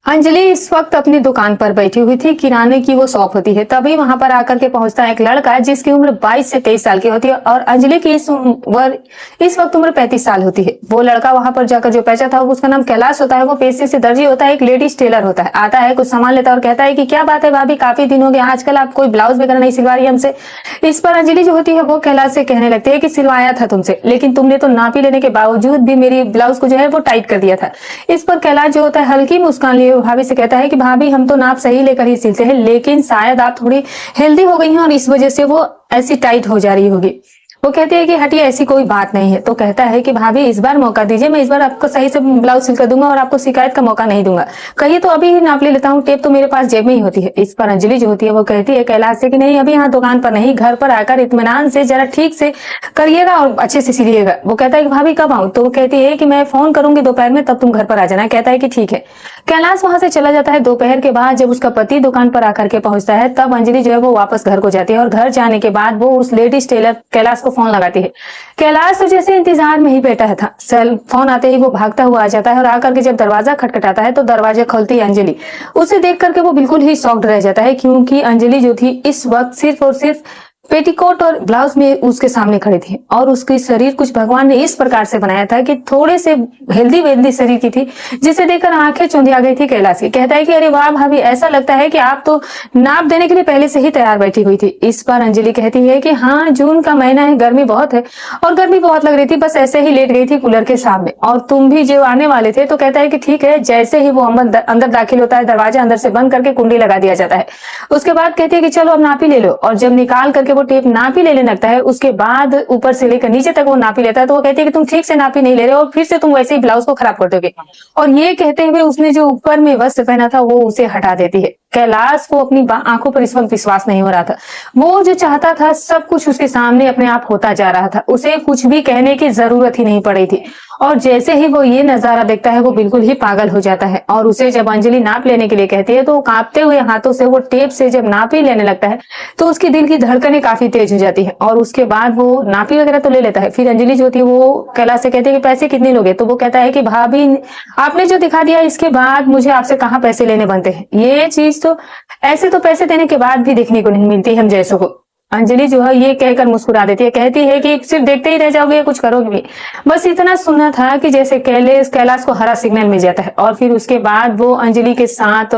अंजलि इस वक्त अपनी दुकान पर बैठी हुई थी। किराने की वो शॉप होती है। तभी वहां पर आकर के पहुंचता है एक लड़का जिसकी उम्र 22 से 23 साल की होती है और अंजलि की इस वक्त उम्र 35 साल होती है। वो लड़का वहां पर जाकर जो पहुंचा था उसका नाम कैलाश होता है। वो पेशे से दर्जी होता है, एक लेडीज टेलर होता है। आता है, कुछ सामान लेता है और कहता है कि क्या बात है भाभी, काफी दिन हो गए, आजकल आप कोई ब्लाउज वगैरह नहीं सिलवा रही हमसे। इस पर अंजलि जो होती है वो कैलाश से कहने लगती है कि सिलवाया था तुमसे, लेकिन तुमने तो नापी लेने के बावजूद भी मेरी ब्लाउज को जो है वो टाइट कर दिया था। इस पर कैलाश जो होता है हल्की मुस्कान लिए भाभी से कहता है कि भाभी हम तो नाप सही लेकर ही सिलते हैं, लेकिन शायद आप थोड़ी हेल्दी हो गई हैं और इस वजह से वो ऐसी टाइट हो जा रही होगी। वो कहती है कि हटिए, ऐसी कोई बात नहीं है। तो कहता है कि भाभी इस बार मौका दीजिए, मैं इस बार आपको सही से ब्लाउज सिल कर दूंगा और आपको शिकायत का मौका नहीं दूंगा। कहिए तो अभी ही नाप ले लेता हूँ, टेप तो मेरे पास जेब में ही होती है। इस पर अंजलि जो होती है वो कहती है कैलाश से कि नहीं, अभी यहाँ दुकान पर नहीं, घर पर आकर इत्मीनान से जरा ठीक से करिएगा और अच्छे से सिलिएगा। वो कहता है कि भाभी कब आऊँ? तो वो कहती है कि मैं फोन करूंगी दोपहर में, तब तुम घर पर आ जाना। कहता है कि ठीक है। कैलाश वहां से चला जाता है। दोपहर के बाद जब उसका पति दुकान पर आकर के पहुंचता है तब अंजलि जो है वो वापस घर को जाती है और घर जाने के बाद वो उस लेडीज टेलर कैलाश को फोन लगाती है। कैलाश तो जैसे इंतजार में ही बैठा था, सेल फोन आते ही वो भागता हुआ आ जाता है और आकर के जब दरवाजा खटखटाता है तो दरवाजा खोलती है अंजलि। उसे देख करके वो बिल्कुल ही शॉक्ड रह जाता है, क्योंकि अंजलि जो थी इस वक्त सिर्फ और सिर्फ पेटीकोट और ब्लाउज में उसके सामने खड़ी थी और उसकी शरीर कुछ भगवान ने इस प्रकार से बनाया था कि थोड़े से हेल्दी वेल्दी शरीर की थी, जिसे देखकर आंखें चौंधिया गई थी कैलाश की। कहता है कि अरे वाह भाभी, ऐसा लगता है कि आप तो नाप देने के लिए पहले से ही तैयार बैठी हुई थी। इस पर अंजलि कहती है कि हाँ, जून का महीना है, गर्मी बहुत है और गर्मी बहुत लग रही थी, बस ऐसे ही लेट गई थी कूलर के सामने, और तुम भी जो आने वाले थे। तो कहता है कि ठीक है। जैसे ही वो अंदर दाखिल होता है दरवाजा अंदर से बंद करके कुंडी लगा दिया जाता है। उसके बाद कहती है कि चलो अब नापी ले लो, और जब निकाल करके वो टेप नापी लेने लगता है, उसके बाद ऊपर से लेकर नीचे तक वो नापी लेता है। तो वो कहती है कि तुम ठीक से नापी नहीं ले रहे और फिर से तुम वैसे ही ब्लाउज को खराब कर दोगे। और ये कहते हुए उसने जो ऊपर में वस्त्र पहना था वो उसे हटा देती है। कैलाश को अपनी आंखों पर इस वक्त विश्वास नहीं हो रहा था। वो जो चाहता था सब कुछ उसके सामने अपने आप होता जा रहा था, उसे कुछ भी कहने की जरूरत ही नहीं पड़ी थी। और जैसे ही वो ये नजारा देखता है वो बिल्कुल ही पागल हो जाता है। और उसे जब अंजलि नाप लेने के लिए कहती है तो वो कांपते हुए हाथों से वो टेप से जब नापी लेने लगता है तो उसकी दिल की धड़कनें काफी तेज हो जाती है। और उसके बाद वो नापी वगैरह तो ले लेता है। फिर अंजलि जो होती है वो कैलाश से कहती है कि पैसे कितने लोगे? तो वो कहता है कि भाभी आपने जो दिखा दिया इसके बाद मुझे आपसे कहाँ पैसे लेने बनते हैं। ये चीज तो ऐसे तो पैसे देने के बाद भी देखने को नहीं मिलती हम जैसों को। अंजलि जो है ये कहकर मुस्कुरा देती है, कहती है कि सिर्फ देखते ही रह जाओगे, कुछ करोगे भी? बस इतना सुना था कि जैसे कैलाश को हरा सिग्नल मिल जाता है और फिर उसके बाद वो अंजलि के साथ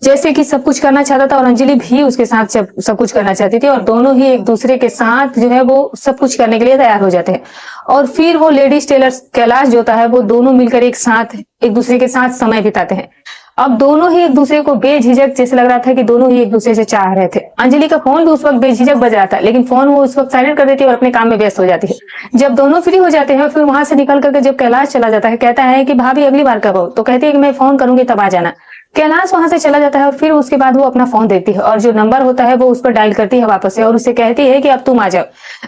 जैसे कि सब कुछ करना चाहता था और अंजलि भी उसके साथ सब कुछ करना चाहती थी, और दोनों ही एक दूसरे के साथ जो है वो सब कुछ करने के लिए तैयार हो जाते हैं। और फिर वो लेडीज टेलर कैलाश जो होता है वो दोनों मिलकर एक दूसरे के साथ समय बिताते हैं। अब दोनों ही एक दूसरे को बेझिझक, जैसे लग रहा था कि दोनों ही एक दूसरे से चाह रहे थे। अंजलि का फोन भी उस वक्त बेझिझक बज रहा था, लेकिन फोन वो उस वक्त साइलेंट कर देती है और अपने काम में व्यस्त हो जाती है। जब दोनों फ्री हो जाते हैं फिर वहां से निकल करके जब कैलाश चला जाता है, कहता है कि भाभी अगली बार कब आओ? तो कहती है कि मैं फोन करूंगी तब आ जाना। कैलाश वहां से चला जाता है और फिर उसके बाद वो अपना फोन देखती है और जो नंबर होता है वो उस पर डायल करती है वापस से और उससे कहती है कि अब तुम आ जाओ,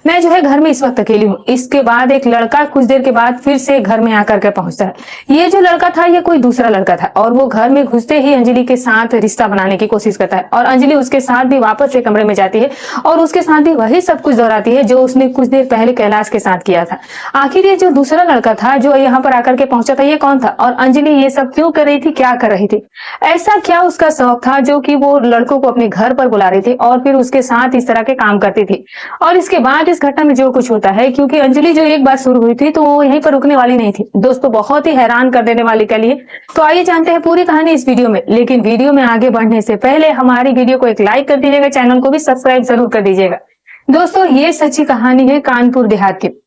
मैं जो है घर में इस वक्त अकेली हूँ। इसके बाद एक लड़का कुछ देर के बाद फिर से घर में आकर के पहुंचता है। ये जो लड़का था ये कोई दूसरा लड़का था और वो घर में घुसते ही अंजलि के साथ रिश्ता बनाने की कोशिश करता है और अंजलि उसके साथ भी वापस से कमरे में जाती है और उसके साथ भी वही सब कुछ दोहराती है जो उसने कुछ देर पहले कैलाश के साथ किया था। आखिर ये जो दूसरा लड़का था जो यहाँ पर आकर के पहुंचा था ये कौन था और अंजलि ये सब क्यों कर रही थी, क्या कर रही थी? ऐसा क्या उसका शौक था जो कि वो लड़कों को अपने घर पर बुला रही थी और फिर उसके साथ इस तरह के काम करती थी? और इसके बाद इस घटना में जो कुछ होता है, क्योंकि अंजलि जो एक बार शुरू हुई थी तो वो यहीं पर रुकने वाली नहीं थी दोस्तों, बहुत ही हैरान कर देने वाली के लिए। तो आइए जानते हैं पूरी कहानी इस वीडियो में, लेकिन वीडियो में आगे बढ़ने से पहले हमारी वीडियो को एक लाइक कर दीजिएगा, चैनल को भी सब्सक्राइब जरूर कर दीजिएगा। दोस्तों ये सच्ची कहानी है कानपुर देहात की।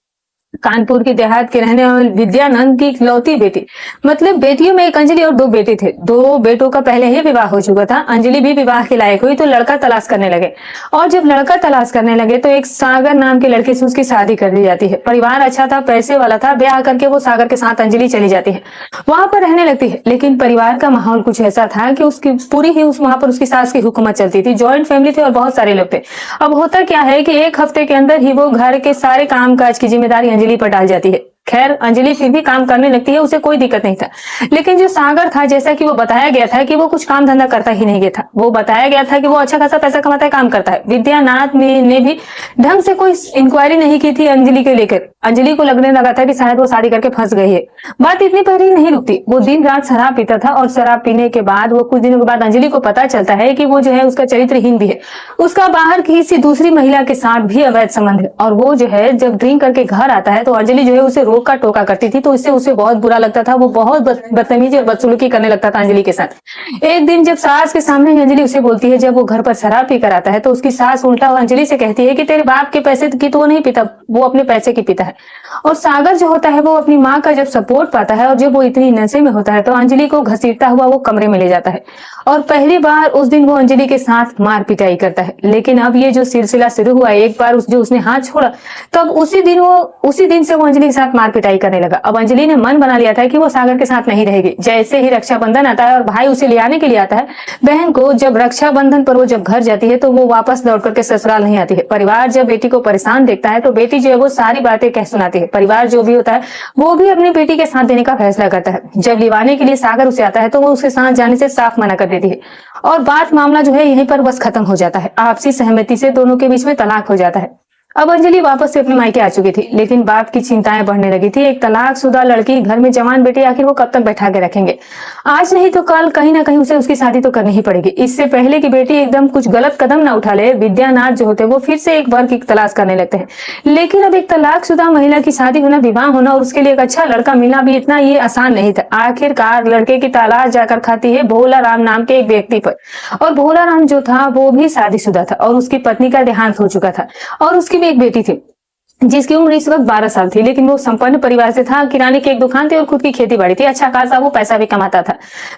कानपुर के देहात के रहने वाले विद्यानंद की इकलौती बेटी, मतलब बेटियों में एक अंजलि और दो बेटे थे। दो बेटों का पहले ही विवाह हो चुका था। अंजलि भी विवाह के लायक हुई तो लड़का तलाश करने लगे और जब लड़का तलाश करने लगे तो एक सागर नाम के लड़के से उसकी शादी कर दी जाती है। परिवार अच्छा था, पैसे वाला था, ब्याह करके वो सागर के साथ अंजलि चली जाती है, वहां पर रहने लगती है। लेकिन परिवार का माहौल कुछ ऐसा था कि उसकी पूरी ही वहां पर उसकी सास की हुकूमत चलती थी। ज्वाइंट फैमिली थी और बहुत सारे लोग थे। अब होता क्या है कि एक हफ्ते के अंदर ही वो घर के सारे काम काज की जिम्मेदारी अंजलि पर डाल जाती है। खैर अंजलि फिर भी काम करने लगती है, उसे कोई दिक्कत नहीं था। लेकिन जो सागर था, जैसा कि वो बताया गया था कि वो कुछ काम धंधा करता ही नहीं गया था। वो बताया गया था कि वो अच्छा खासा पैसा कमाता है, काम करता है। विद्यानाथ ने भी ढंग से कोई इंक्वायरी नहीं की थी अंजलि के लेकर। अंजलि को लगने लगा था कि शायद वो शादी करके फंस गई है। बात इतनी पर ही नहीं रुकती, वो दिन रात शराब पीता था और शराब पीने के बाद वो कुछ दिनों के बाद अंजलि को पता चलता है कि वो जो है उसका चरित्रहीन भी है, उसका बाहर किसी दूसरी महिला के साथ भी अवैध संबंध है। और वो जो है जब ड्रिंक करके घर आता है तो अंजलि जो है उसे रोका टोका करती थी, तो इससे उसे बहुत बुरा लगता था। वो बहुत बदतमीजी और बदसलूकी करने लगता था अंजलि के साथ। एक दिन जब सास के सामने अंजलि उसे बोलती है, जब वो घर पर शराब पी कर आता है तो उसकी सास उल्टा अंजलि से कहती है कि तेरे बाप के पैसे की तो वो नहीं पीता, वो अपने पैसे की पीता है। और सागर जो होता है वो अपनी माँ का जब सपोर्ट पाता है और जब वो इतनी नशे में होता है तो अंजलि को घसीटता हुआ वो कमरे में ले जाता है और पहली बार उस दिन वो अंजलि के साथ मार पिटाई करता है। लेकिन अब ये जो सिलसिला शुरू हुआ, एक बार जो उसने हाथ छोड़ा, तब उसी दिन से वो अंजलि के साथ मार पिटाई करने लगा। अब अंजलि ने मन बना लिया था कि वो सागर के साथ नहीं रहेगी। जैसे ही रक्षाबंधन आता है और भाई उसे ले आने के लिए आता है बहन को, जब रक्षाबंधन पर वो जब घर जाती है तो वो वापस दौड़ करके ससुराल नहीं आती है। परिवार जब बेटी को परेशान देखता है तो बेटी जो है वो सारी बातें कह सुनाती है। परिवार जो भी होता है वो भी अपनी बेटी के साथ देने का फैसला करता है। जब लिवाने के लिए सागर उसे आता है तो वो उसके साथ जाने से साफ मना कर देती है और बात मामला जो है यहीं पर बस खत्म हो जाता है। आपसी सहमति से दोनों के बीच में तलाक हो जाता है। अब अंजलि वापस से अपने मायके आ चुकी थी, लेकिन बाप की चिंताएं बढ़ने लगी थी। एक तलाकशुदा लड़की घर में जवान बेटी, आखिर वो कब तक बैठा के रखेंगे? आज नहीं तो कल कहीं ना कहीं उसे उसकी शादी तो करनी ही पड़ेगी। इससे पहले कि बेटी एकदम कुछ गलत कदम ना उठा ले, विद्यानाथ जो होते हैं वो फिर से एक बार की तलाश करने लगते हैं। लेकिन अब एक तलाकशुदा महिला की शादी होना, विवाह होना और उसके लिए एक अच्छा लड़का मिलना भी इतना ये आसान नहीं था। आखिरकार लड़के की तलाश जाकर खाती है भोला राम नाम के एक व्यक्ति पर, और भोला राम जो था वो भी शादीशुदा था और उसकी पत्नी का देहांत हो चुका था और उसकी भी एक बेटी थी जिसकी उम्र इस वक्त 12 साल थी। लेकिन वो संपन्न परिवार से था, किराने की एक दुकान थी और खुद की खेती बाड़ी थी, अच्छा खासा वो पैसा भी कमाता था।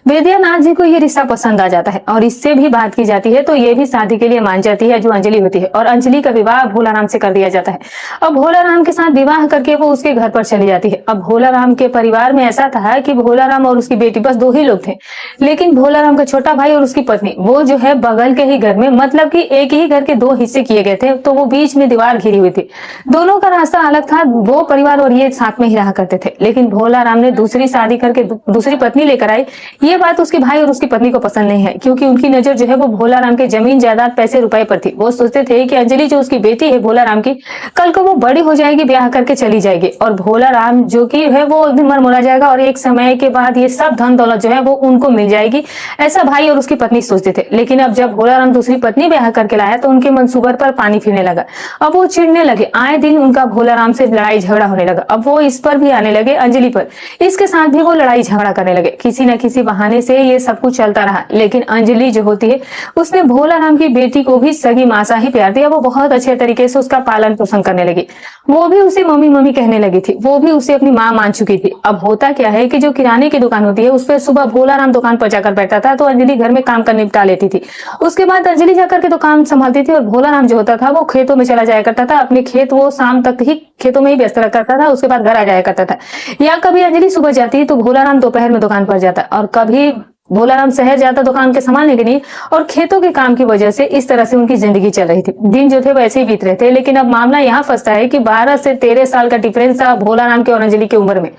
विद्यानाथ जी को ये रिश्ता पसंद आ जाता है और इससे भी बात की जाती है तो ये भी शादी के लिए मान जाती है, जो अंजलि होती है, और अंजलि का विवाह भोलाराम से कर दिया जाता है। अब भोलाराम के साथ विवाह करके वो उसके घर पर चली जाती है। अब भोलाराम के परिवार में ऐसा था कि भोलाराम और उसकी बेटी बस 2 ही लोग थे। लेकिन भोलाराम का छोटा भाई और उसकी पत्नी वो जो है बगल के ही घर में, मतलब कि एक ही घर के 2 हिस्से किए गए थे, तो वो बीच में दीवार घिरी हुई थी। दोनों का रास्ता अलग था, वो परिवार और ये साथ में ही रहा करते थे। लेकिन भोलाराम ने दूसरी शादी करके दूसरी पत्नी लेकर आई। ये बात उसके भाई और उसकी पत्नी को पसंद नहीं है, क्योंकि उनकी नजर जो है वो भोलाराम के जमीन जायदाद पैसे रुपए पर थी। वो सोचते थे कि अंजलि जो उसकी बेटी है भोलाराम की, कल को वो बड़ी हो जाएगी, ब्याह करके चली जाएगी और भोलाराम जो की है वो एक दिन मर जाएगा और एक समय के बाद ये सब धन दौलत जो है वो उनको मिल जाएगी। ऐसा भाई और उसकी पत्नी सोचते थे। लेकिन अब जब भोलाराम दूसरी पत्नी ब्याह करके लाया तो उनके मंसूबे पर पानी फिरने लगा। अब वो चिढ़ने लगे, आए दिन उनका भोलाराम से लड़ाई झगड़ा होने लगा। अब वो इस पर भी आने लगे, अंजलि पर, इसके साथ भी वो लड़ाई झगड़ा करने लगे। किसी न किसी बहाने से ये सब कुछ चलता रहा। लेकिन अंजलि जो होती है उसने भोलाराम की बेटी को भी सगी मां सा ही प्यार दिया। वो बहुत अच्छे तरीके से उसका पालन पोषण करने लगी। वो भी उसे मम्मी मम्मी कहने लगी थी, वो भी उसे अपनी माँ मान चुकी थी। अब होता क्या है कि जो किराने की दुकान होती है उस पर सुबह भोलाराम दुकान पर जाकर बैठता था तो अंजलि घर में काम कर निपटा लेती थी। उसके बाद अंजलि जाकर के दुकान संभालती थी और भोलाराम जो होता था वो खेतों में चला जाया करता था। अपने खेत वो शाम तक ही खेतों में ही व्यस्त रहा करता था, उसके बाद घर आ जाया करता था। या कभी अंजलि सुबह जाती तो भोलाराम दोपहर में दुकान पर जाता, और कभी भोलाराम शहर जाता दुकान के संभालने के लिए। और खेतों के काम की वजह से इस तरह से उनकी जिंदगी चल रही थी। दिन जो थे वैसे ही बीत रहे थे। लेकिन अब मामला यहाँ फंसता है कि 12 से 13 साल का डिफरेंस था भोलाराम के और अंजलि की उम्र में।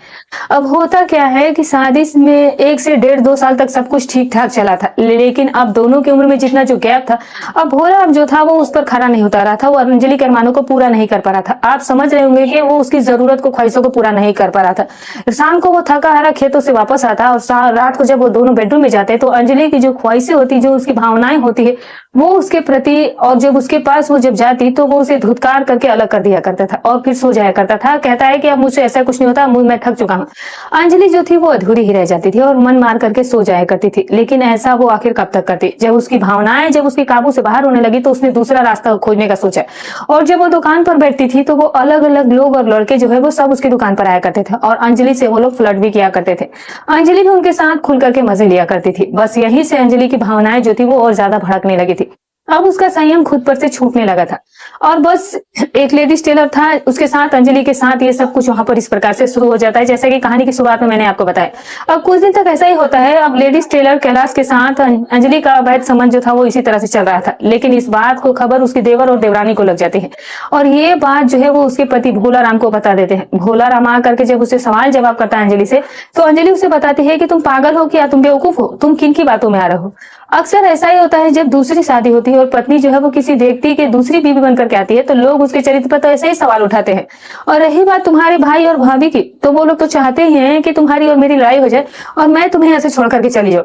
अब होता क्या है कि शादी में 1 से 1.5-2 साल तक सब कुछ ठीक ठाक चला था। लेकिन अब दोनों की उम्र में जितना जो गैप था, अब भोलाराम जो था वो उस पर खरा नहीं उतार रहा था, वो अंजलि के अरमानों को पूरा नहीं कर पा रहा था। आप समझ रहे होंगे कि वो उसकी जरूरत को, ख्वाहिशों को पूरा नहीं कर पा रहा था। शाम को वो थका हारा खेतों से वापस आता और रात को जब वो दोनों बेडरूम में जाते तो अंजलि की जो ख्वाहिशें होती, जो उसकी भावनाएं होती है वो उसके प्रति, और जब उसके पास वो जब जाती तो वो उसे धुतकार करके अलग कर दिया करता था और फिर सो जाया करता था। कहता है कि अब मुझसे ऐसा कुछ नहीं होता, मैं थक चुका हूँ। अंजलि जो थी वो अधूरी ही रह जाती थी और मन मार करके सो जाया करती थी। लेकिन ऐसा वो आखिर कब तक करती? जब उसकी भावनाएं जब उसके काबू से बाहर होने लगी तो उसने दूसरा रास्ता खोजने का सोचा। और जब वो दुकान पर बैठती थी तो वो अलग अलग लोग और लड़के जो है वो सब उसकी दुकान पर आया करते थे और अंजलि से वो लोग फ्लर्ट भी किया करते थे। अंजलि भी उनके साथ खुल करके मजे लिया करती थी। बस यही से अंजलि की भावनाएं जो थी वो और ज्यादा भड़कने लगी थी। अब उसका संयम खुद पर से छूटने लगा था। और बस एक लेडीज टेलर था, उसके साथ अंजलि के साथ ये सब कुछ वहां पर इस प्रकार से शुरू हो जाता है, जैसे कि कहानी की शुरुआत में मैंने आपको बताया। अब कुछ दिन तक ऐसा ही होता है। अब लेडीज टेलर कैलाश के साथ अंजलि का अवैध संबंध जो था वो इसी तरह से चल रहा था, लेकिन इस बात को खबर उसके देवर और देवरानी को लग जाती है, और ये बात जो है वो उसके पति भोला राम को बता देते हैं। भोला राम आकर के जब उसे सवाल जवाब करता है अंजलि से, तो अंजलि उसे बताती है कि तुम पागल हो क्या, तुम बेवकूफ हो, तुम किन की बातों में आ रहे हो। अक्सर ऐसा ही होता है जब दूसरी शादी होती है और पत्नी जो है वो किसी व्यक्ति के दूसरी बीवी बनकर के आती है, तो लोग उसके चरित्र पर तो ऐसे ही सवाल उठाते हैं। और रही बात तुम्हारे भाई और भाभी की, तो वो लोग तो चाहते ही हैं कि तुम्हारी और मेरी लड़ाई हो जाए और मैं तुम्हें ऐसे छोड़ करके चली जाऊं।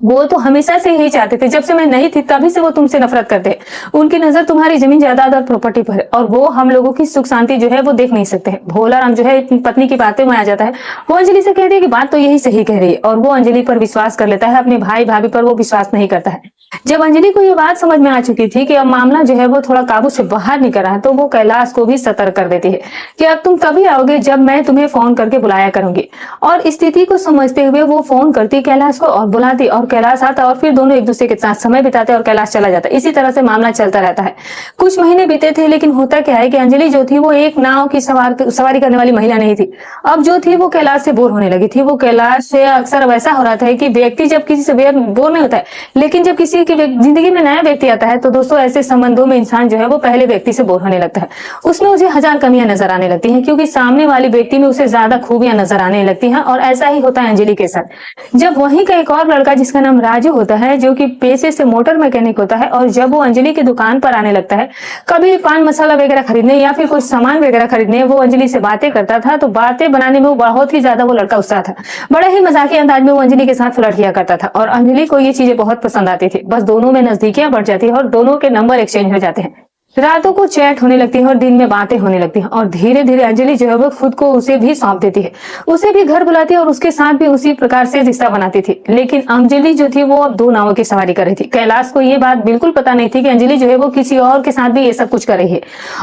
वो तो हमेशा से यही चाहते थे, जब से मैं नहीं थी तभी से वो तुमसे नफरत करते हैं। उनकी नजर तुम्हारी जमीन जायदाद और प्रॉपर्टी पर है, और वो हम लोगों की सुख शांति जो है वो देख नहीं सकते हैं। भोला राम जो है पत्नी की बातें में आ जाता है। वो अंजलि से कहती है कि बात तो यही सही कह रही है, और वो अंजलि पर विश्वास कर लेता है, अपने भाई भाभी पर वो विश्वास नहीं करता है। जब अंजलि को ये बात समझ में आ चुकी थी कि अब मामला जो है वो थोड़ा काबू से बाहर निकल रहा है, तो वो कैलाश को भी सतर्क कर देती है कि अब तुम तभी आओगे जब मैं तुम्हें फोन करके बुलाया करूंगी। और स्थिति को समझते हुए वो फोन करती कैलाश को और बुलाती, और कैलाश आता, और फिर दोनों एक दूसरे के साथ समय बिताते और कैलाश चला जाता। इसी तरह से मामला चलता रहता है। कुछ महीने बीते थे, लेकिन होता क्या है कि अंजलि जो थी वो एक नाव की सवारी करने वाली महिला नहीं थी। अब जो थी वो कैलाश से बोर होने लगी थी। वो कैलाश से अक्सर वैसा हो रहा था कि व्यक्ति जब किसी से बोर नहीं होता है, लेकिन जब किसी की जिंदगी में नया व्यक्ति आता है, तो दोस्तों ऐसे संबंधों में इंसान जो है वो पहले व्यक्ति से बोर होने लगता है। उसमें उसे हजार कमियां नजर आने लगती हैं, क्योंकि सामने वाले व्यक्ति में उसे ज्यादा खूबियां नजर आने लगती हैं। और ऐसा ही होता है अंजलि के साथ। जब वहीं का एक और लड़का जिसका नाम राजू होता है, जो कि पेशे से मोटर मैकेनिक होता है, और जब वो अंजलि की दुकान पर आने लगता है कभी पान मसाला वगैरह खरीदने या फिर कुछ सामान वगैरह खरीदने, वो अंजलि से बातें करता था। तो बातें बनाने में वो बहुत ही ज्यादा वो लड़का उत्साह था। बड़े ही मजाकिया अंदाज में वो अंजलि के साथ फ्लर्ट किया करता था, और अंजलि को ये चीजें बहुत पसंद आती थी। बस दोनों में नजदीकियां बढ़ जाती है और दोनों के नंबर एक्सचेंज हो जाते हैं। रातों को चैट होने लगती है और दिन में बातें होने लगती हैं, और धीरे धीरे अंजलि जो है वो खुद को उसे भी सौंप देती है। उसे भी घर बुलाती है और उसके साथ भी उसी प्रकार से रिश्ता बनाती थी। लेकिन अंजलि जो थी वो अब दो नावों की सवारी कर रही थी। कैलाश को ये बात बिल्कुल पता नहीं थी कि अंजलि जो है वो किसी और के साथ भी ये सब कुछ कर रही है,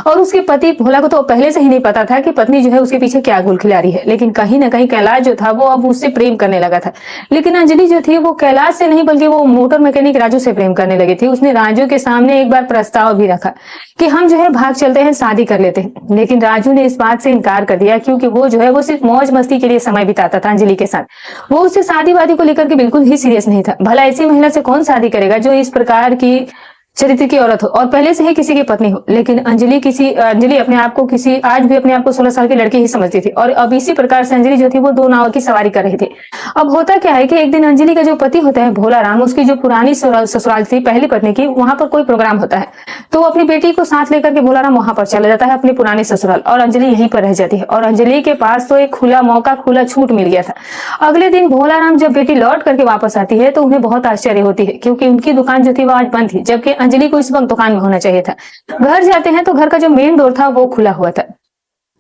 और उसके पति भोला को तो पहले से ही नहीं पता था कि पत्नी जो है उसके पीछे क्या गुल खिला रही है। लेकिन कहीं ना कहीं कैलाश जो था वो अब उससे प्रेम करने लगा था। लेकिन अंजलि जो थी वो कैलाश से नहीं, बल्कि वो मोटर मैकेनिक राजू से प्रेम करने लगी थी। उसने राजू के सामने एक बार प्रस्ताव भी रखा कि हम जो है भाग चलते हैं, शादी कर लेते हैं। लेकिन राजू ने इस बात से इनकार कर दिया, क्योंकि वो जो है वो सिर्फ मौज मस्ती के लिए समय बिताता था अंजलि के साथ। वो उससे शादी वादी को लेकर के बिल्कुल ही सीरियस नहीं था। भला ऐसी महिला से कौन शादी करेगा जो इस प्रकार की चरित्र की औरत हो और पहले से ही किसी की पत्नी हो। लेकिन अंजलि अपने आप को आज भी अपने आप को 16 साल की लड़की ही समझती थी, और अब इसी प्रकार से अंजलि जो थी वो दो नावों की सवारी कर रही थी। अब होता क्या है कि एक दिन अंजलि का जो पति होता है भोला राम, उसकी जो पुरानी ससुराल थी पहली पत्नी की, वहां पर कोई प्रोग्राम होता है, तो अपनी बेटी को साथ लेकर के भोला राम वहां पर चला जाता है अपनी पुरानी ससुराल, और अंजलि यहीं पर रह जाती है। और अंजलि के पास तो एक खुला मौका, खुला छूट मिल गया था। अगले दिन भोला राम जब बेटी लौट करके वापस आती है, तो उन्हें बहुत आश्चर्य होती है, क्योंकि उनकी दुकान जो थी वो आज बंद थी, जबकि अंजलि को इस वक्त दुकान में होना चाहिए था। घर जाते हैं तो घर का जो मेन डोर था वो खुला हुआ था।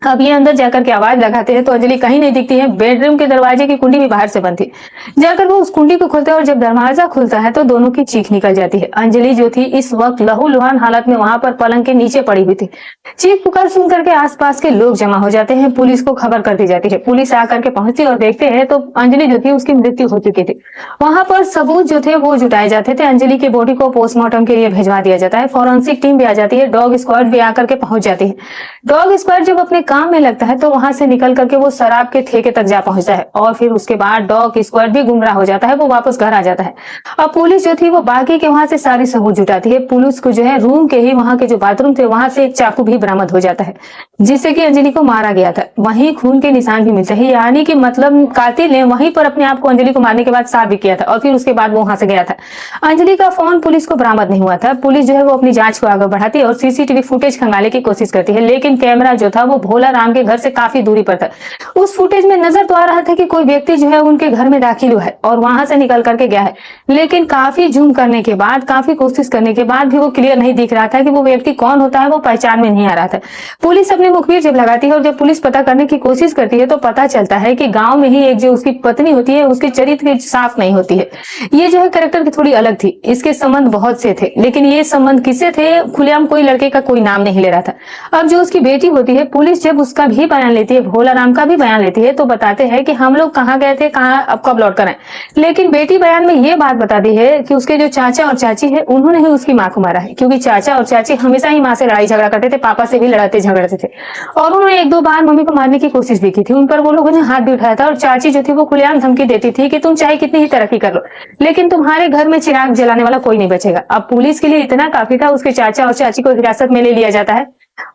अब ये अंदर जाकर के आवाज लगाते हैं तो अंजलि कहीं नहीं दिखती है। बेडरूम के दरवाजे की कुंडी भी बाहर से बंद थी। जाकर वो उस कुंडी को खोलते हैं, और जब दरवाजा खुलता है तो दोनों की चीख निकल जाती है। अंजलि जो थी इस वक्त लहूलुहान हालत में वहां पर पलंग के नीचे पड़ी हुई थी। चीख पुकार सुन करके आसपास के लोग जमा हो जाते हैं। पुलिस को खबर कर दी जाती है। पुलिस आकर के पहुंचती और देखते हैं तो अंजलि जो थी उसकी मृत्यु हो चुकी थी। वहां पर सबूत जो थे वो जुटाए जाते थे। अंजलि की बॉडी को पोस्टमार्टम के लिए भिजवा दिया जाता है। फॉरेंसिक टीम भी आ जाती है, डॉग स्क्वाड भी आकर के पहुंच जाती है। डॉग स्क्वाड जब अपने काम में लगता है तो वहां से निकल करके वो शराब के ठेके तक जा पहुंचता है, और फिर उसके बाद डॉग स्क्वाड भी गुमराह हो जाता है, वो वापस घर आ जाता है। अब पुलिस जो थी वो बाकी के वहां से सारी सबूत जुटाती है। पुलिस को जो है रूम के ही वहां के जो बाथरूम थे वहां से एक चाकू भी बरामद हो जाता है, जिससे कि अंजलि को मारा गया था। वहीं खून के निशान भी मिलते हैं, यानी कि मतलब कातिल ने वहीं पर अपने आप को अंजलि को मारने के बाद साफ भी किया था, और फिर उसके बाद वो वहां से गया था। अंजलि का फोन पुलिस को बरामद नहीं हुआ था। पुलिस जो है वो अपनी जांच को आगे बढ़ाती है और सीसीटीवी फुटेज खंगालने की कोशिश करती है, लेकिन कैमरा जो था वो भोला राम के घर से काफी दूरी पर था। उस फुटेज में नजर तो आ रहा था कि कोई व्यक्ति जो है उनके घर में दाखिल हुआ है और वहां से निकल करके गया है, लेकिन काफी जूम करने के बाद, काफी कोशिश करने के बाद भी वो क्लियर नहीं दिख रहा था कि वो व्यक्ति कौन होता है, वो पहचान में नहीं आ रहा था। पुलिस अपनी मुखबिर जब लगाती है और जब पुलिस पता करने की कोशिश करती है तो पता चलता है कि गांव में ही एक जो उसकी पत्नी होती है उसकी चरित्र साफ नहीं होती है। ये जो है कैरेक्टर की थोड़ी अलग थी। इसके संबंध बहुत से थे, लेकिन ये संबंध किससे थे खुलेआम कोई लड़के का कोई नाम नहीं ले रहा था। अब जो उसकी बेटी होती है, पुलिस जब उसका भी बयान लेती है, भोला राम का भी बयान लेती है, तो बताते हैं कि हम लोग कहाँ गए थे, कहाँ अब कब लौट कर आए। लेकिन बेटी बयान में ये बात बताती है कि उसके जो चाचा और चाची है उन्होंने ही उसकी माँ को मारा है, क्योंकि चाचा और चाची हमेशा ही माँ से लड़ाई झगड़ा करते थे, पापा से भी लड़ाते झगड़ते थे और उन्होंने एक दो बार मम्मी को मारने की कोशिश भी की थी। उन पर वो लोगों ने हाथ भी उठाया था और चाची जो थी वो खुलेआम धमकी देती थी कि तुम चाहे कितनी ही तरक्की कर लो, लेकिन तुम्हारे घर में चिराग जलाने वाला कोई नहीं बचेगा। अब पुलिस के लिए इतना काफी था, उसके चाचा और चाची को हिरासत में ले लिया जाता है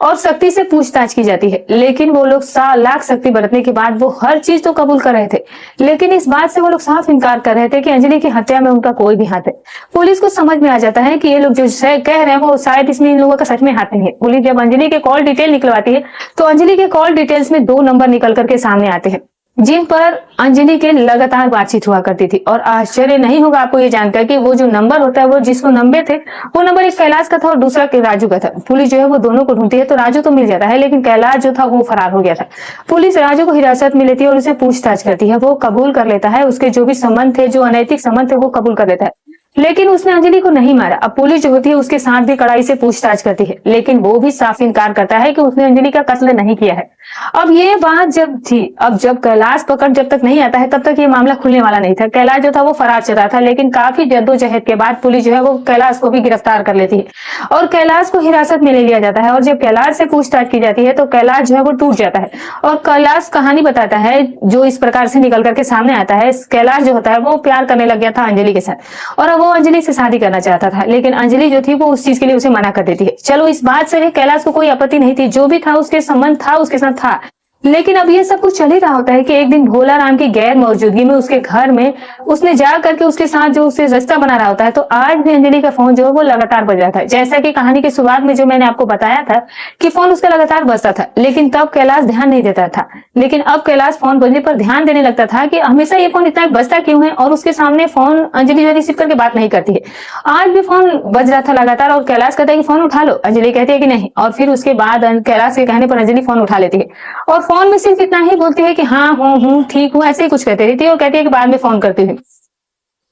और सख्ती से पूछताछ की जाती है। लेकिन वो लोग लाख सख्ती बरतने के बाद वो हर चीज तो कबूल कर रहे थे, लेकिन इस बात से वो लोग साफ इनकार कर रहे थे कि अंजलि की हत्या में उनका कोई भी हाथ है। पुलिस को समझ में आ जाता है कि ये लोग जो कह रहे हैं वो शायद इसमें इन लोगों का सच में हाथ नहीं है। पुलिस जब अंजलि के कॉल डिटेल निकलवाती है तो अंजलि के कॉल डिटेल्स में 2 नंबर निकल करके सामने आते हैं जिन पर अंजलि के लगातार बातचीत हुआ करती थी। और आश्चर्य नहीं होगा आपको ये जानकर कि वो जो नंबर होता है, वो जिसको नंबर थे, वो नंबर एक कैलाश का था और दूसरा राजू का था। पुलिस जो है वो दोनों को ढूंढती है तो राजू तो मिल जाता है, लेकिन कैलाश जो था वो फरार हो गया था। पुलिस राजू को हिरासत में लेती है और उसे पूछताछ करती है। वो कबूल कर लेता है, उसके जो भी संबंध थे, जो अनैतिक संबंध थे, वो कबूल कर लेता है, लेकिन उसने अंजलि को नहीं मारा। अब पुलिस जो होती है उसके साथ भी कड़ाई से पूछताछ करती है, लेकिन वो भी साफ इनकार करता है कि उसने अंजलि का कत्ल नहीं किया है। अब ये बात जब थी, अब जब कैलाश पकड़ जब तक नहीं आता है तब तक ये मामला खुलने वाला नहीं था। कैलाश जो था वो फरार चल रहा था, लेकिन काफी जद्दोजहद के बाद पुलिस जो है वो कैलाश को भी गिरफ्तार कर लेती है और कैलाश को हिरासत में ले लिया जाता है। और जब कैलाश से पूछताछ की जाती है तो कैलाश जो है वो टूट जाता है और कैलाश कहानी बताता है जो इस प्रकार से निकल करके सामने आता है। कैलाश जो होता है वो प्यार करने लग गया था अंजलि के साथ और वो अंजलि से शादी करना चाहता था, लेकिन अंजलि जो थी वो उस चीज के लिए उसे मना कर देती है। चलो इस बात से कैलाश को कोई आपत्ति नहीं थी, जो भी था उसके संबंध था उसके साथ था, लेकिन अब ये सब कुछ चल ही रहा होता है कि एक दिन भोला राम की गैर मौजूदगी में उसके घर में उसने जा करके उसके साथ जो उसे रास्ता बना रहा होता है। तो आज भी अंजलि का फोन जो है वो लगातार बज रहा था, जैसा कि कहानी की शुरुआत में जो मैंने आपको बताया था कि फोन उसका लगातार बजता था, लेकिन तब कैलाश ध्यान नहीं देता था। लेकिन अब कैलाश फोन बजने पर ध्यान देने लगता था कि हमेशा ये फोन इतना बजता क्यों है और उसके सामने फोन अंजलि जो रिसीव करके बात नहीं करती है। आज भी फोन बज रहा था लगातार और कैलाश कहता है कि फोन उठा लो, अंजलि कहती है कि नहीं, और फिर उसके बाद कैलाश के कहने पर अंजलि फोन उठा लेती है और फोन में सिर्फ इतना ही बोलती है कि हाँ हूँ ठीक हूँ, ऐसे ही कुछ कहती रहती है और कहती है कि बाद में फोन करती है,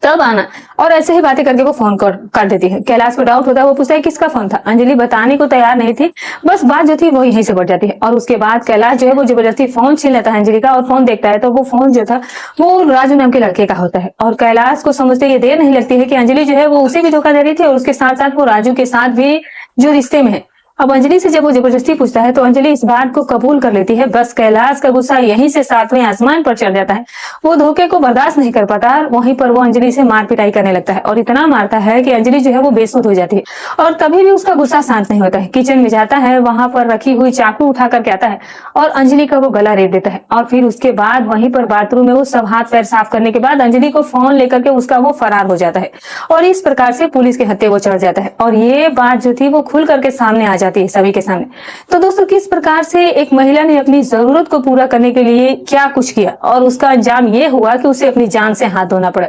तब आना, और ऐसे ही बातें करके वो फोन कर देती है। कैलाश को डाउट होता है, वो पूछता है किसका फोन था। अंजलि बताने को तैयार नहीं थी, बस बात जो थी वो यहीं से बढ़ जाती है और उसके बाद कैलाश जो है वो जबरदस्ती फोन छीन लेता है अंजलि का और फोन देखता है तो वो फोन जो था वो राजू नाम के लड़के का होता है। और कैलाश को समझते ये देर नहीं लगती है कि अंजलि जो है वो उसे भी धोखा दे रही थी और उसके साथ साथ वो राजू के साथ भी जो रिश्ते में है। अब अंजलि से जब वो जबरदस्ती पूछता है तो अंजलि इस बात को कबूल कर लेती है। बस कैलाश का गुस्सा यहीं से 7वें आसमान पर चढ़ जाता है, वो धोखे को बर्दाश्त नहीं कर पाता, वहीं पर वो अंजलि से मार पिटाई करने लगता है और इतना मारता है कि अंजलि जो है वो बेसुध हो जाती है। और तभी भी उसका गुस्सा शांत नहीं होता है, किचन में जाता है, वहां पर रखी हुई चाकू उठा करके आता है और अंजलि का वो गला रेत देता है और फिर उसके बाद वहीं पर बाथरूम में वो सब हाथ पैर साफ करने के बाद अंजलि को फोन लेकर के उसका वो फरार हो जाता है और इस प्रकार से पुलिस के हत्थे वो चढ़ जाता है। और ये बात जो थी वो खुल करके सामने आ जाती है सभी के सामने। तो दोस्तों किस प्रकार से एक महिला ने अपनी जरूरत को पूरा करने के लिए क्या कुछ किया और उसका अंजाम ये हुआ कि उसे अपनी जान से हाथ धोना पड़ा।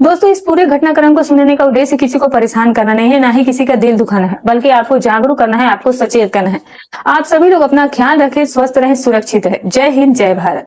दोस्तों इस पूरे घटनाक्रम को सुनने का उद्देश्य किसी को परेशान करना नहीं है, ना ही किसी का दिल दुखाना है, बल्कि आपको जागरूक करना है, आपको सचेत करना है। आप सभी लोग अपना ख्याल रखें, स्वस्थ रहें, सुरक्षित रहें। जय हिंद, जय भारत।